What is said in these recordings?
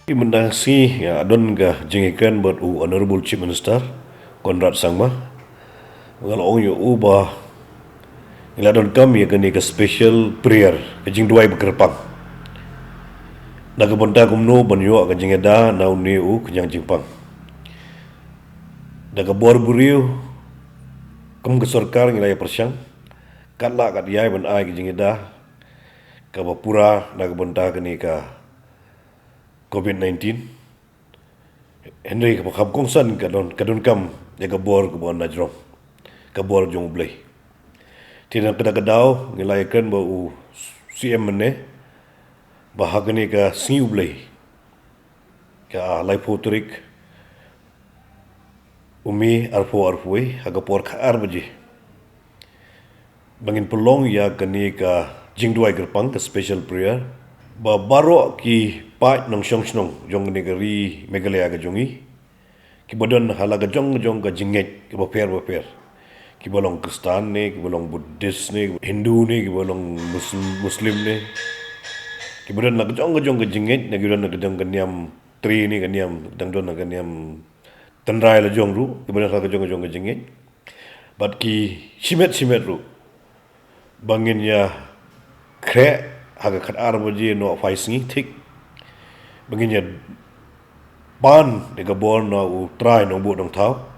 Menasi ya adon ga jengikan buat Honorable Chief Minister Konrad Sangma. Kalau orang yo ubah ila Donkam ya kini ke special prayer ke jing duai berkerpang. Naga bonta kumno banyo ke jing eda nau ni ke jang jingpang. Naga Bynriew kum ke sarkar ngilai persyang katla kat yai ban ai ke jing eda ke bapura naga bonta kini ka COVID-19 Henry ke kham kongsan ka Donkam ya ke bor ke bon najrom ke bor jong Blei tidak kedau ngilaikan bau CM mene bahagani ka siu Blei ka lai fotorik umi arfoi aga por khar baje bangin pelong ya kani ka jingduai gerpang ka special prayer ba baro ki pat nong snong jong ni gari megalaya ga jongi ki bodon halaga jong ka jinget ki ba per ki bolong Kristan ne ki bolong Buddhist ne Hindu ne ki bolong Muslim ne ki bodon lag jong ka jinget ne ki bodon lag jong ka niam tri ni ka niam dang don ka niam tandrai la jong ru ki bodon lag jong ka jinget bat ki simet ru bangin ya kre haga khat arbaji no faisngi thik bangin ya ban de ga bor no try no bu dong thau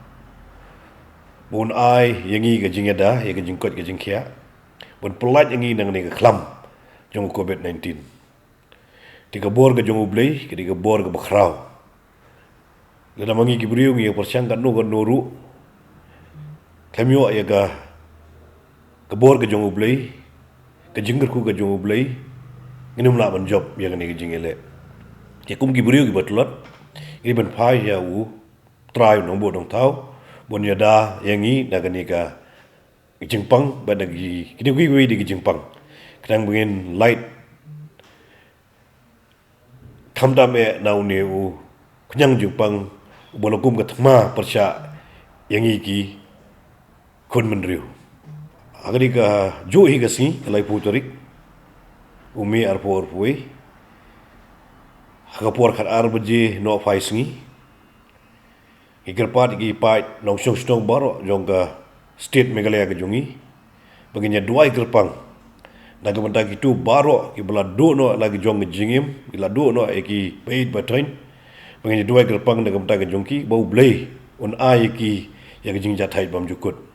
bun ai yangi ga jingeda ya ga jingkot ga jingkhia bun pelat yangi nang ni ga Khlam jong COVID-19 tiga bor ga jong Blei ke tiga bor ga bakrau lada mangi ki Bynriew ngi persyang kan no ga noru kemyo ya ga bor ga jong Blei ke jingger ku ga jong Blei nginum la ban job ya ga ni ga jingele ya kum ki Bynriew ki batlot ini ban phai ya try no bu dong thau bon yada yangi naganika jingpang badagi kini wi di jingpang kadang bengin light kamdam nau ne kenyang jingpang bolokum ka thma persya yangi ki kon Bynriew agari ka jo hi ga si lai putorik umi arpor pui hagapor khat arbaji no faisngi Ikerpat gi pat nong stong baro jongga state Meghalaya ke jongi baginya dua ikerpang naga menta gitu baro ki bela do no lagi jong jingim bila do no eki peit batain baginya dua ikerpang naga menta ke jongki bau Blei on ai ki ya jing jatai bam jukut